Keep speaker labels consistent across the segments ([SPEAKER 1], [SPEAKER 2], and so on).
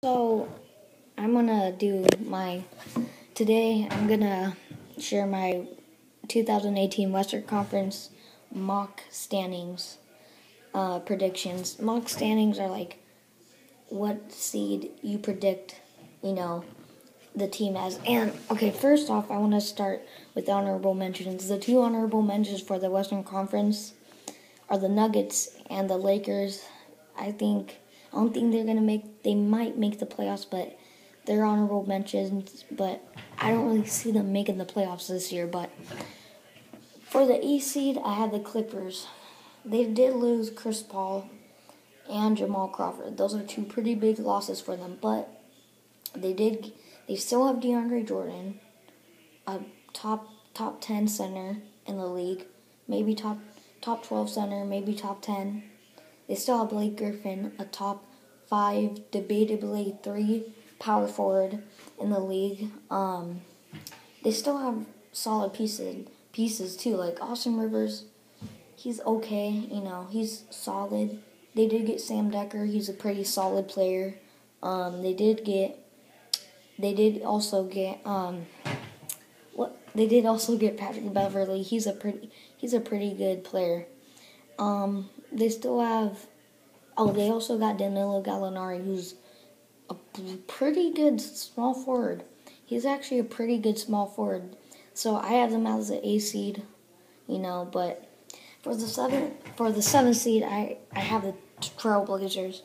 [SPEAKER 1] So I'm gonna do today I'm gonna share my 2018 Western Conference mock standings predictions. Mock standings are like what seed you predict, the team as. And okay, first off, I want to start with honorable mentions. The two honorable mentions for the Western Conference are the Nuggets and the Lakers. I don't think they might make the playoffs, but they're honorable mentions. But I don't really see them making the playoffs this year. But for the East seed, I have the Clippers. They did lose Chris Paul and Jamal Crawford. Those are two pretty big losses for them. But they still have DeAndre Jordan, a top 10 center in the league, maybe top 12 center, maybe top 10. They still have Blake Griffin, a top 5, debatably 3 power forward in the league. They still have solid pieces too, like Austin Rivers. He's okay, he's solid. They did get Sam Dekker. He's a pretty solid player. They did also get Patrick Beverley. He's a pretty good player. They still have. They also got Danilo Gallinari, who's a pretty good small forward. He's actually a pretty good small forward. So I have them as the A seed, But for the seventh seed, I have the Trailblazers.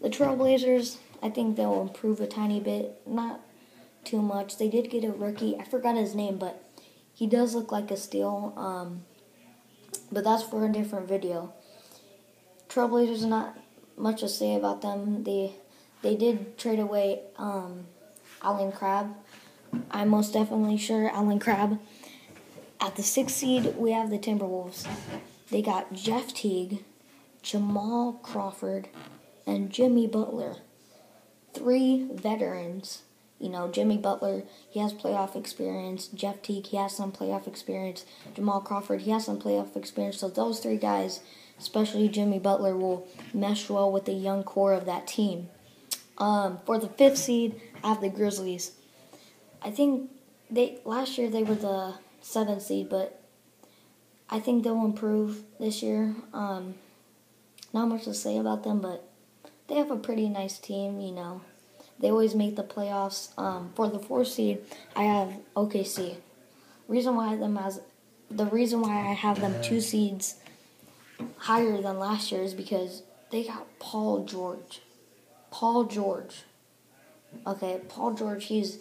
[SPEAKER 1] The Trailblazers, I think they'll improve a tiny bit, not too much. They did get a rookie. I forgot his name, but he does look like a steal. But that's for a different video. Trailblazers, not much to say about them. They did trade away Allen Crabbe. I'm most definitely sure Allen Crabbe. At the 6th seed, we have the Timberwolves. They got Jeff Teague, Jamal Crawford, and Jimmy Butler. 3 veterans. Jimmy Butler, he has playoff experience. Jeff Teague, he has some playoff experience. Jamal Crawford, he has some playoff experience. So those 3 guys, especially Jimmy Butler, will mesh well with the young core of that team. For the 5th seed, I have the Grizzlies. I think last year they were the 7th seed, but I think they'll improve this year. Not much to say about them, but they have a pretty nice team, They always make the playoffs. For the 4th seed, I have OKC. The reason why I have them 2 seeds higher than last year is because they got Paul George. Okay, Paul George, he's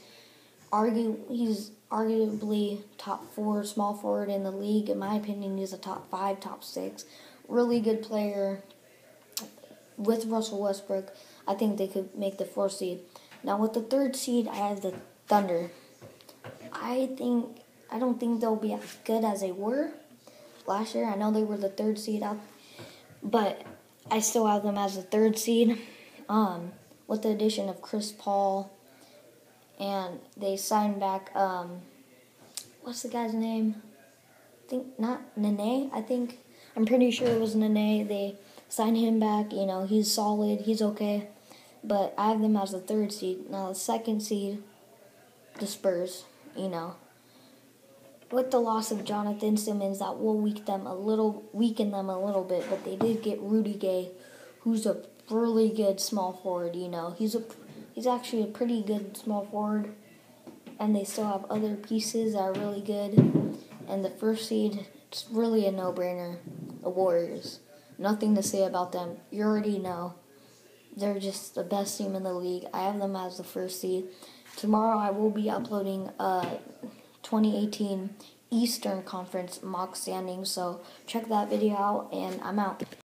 [SPEAKER 1] arguably top 4 small forward in the league. In my opinion, he's a top 5, top 6. Really good player. With Russell Westbrook, I think they could make the 4th seed. Now with the 3rd seed, I have the Thunder. I don't think they'll be as good as they were last year. I know they were the 3rd seed out, but I still have them as the 3rd seed. With the addition of Chris Paul, and they signed back what's the guy's name? I think not Nene. I'm pretty sure it was Nene. They signed him back. He's solid. He's okay. But I have them as the 3rd seed. Now the 2nd seed, the Spurs. With the loss of Jonathan Simmons, that will weaken them a little bit. But they did get Rudy Gay, who's a really good small forward. He's actually a pretty good small forward. And they still have other pieces that are really good. And the 1st seed, it's really a no-brainer. The Warriors. Nothing to say about them. You already know. They're just the best team in the league. I have them as the 1st seed. Tomorrow I will be uploading 2018 Eastern Conference mock standings. So check that video out, and I'm out.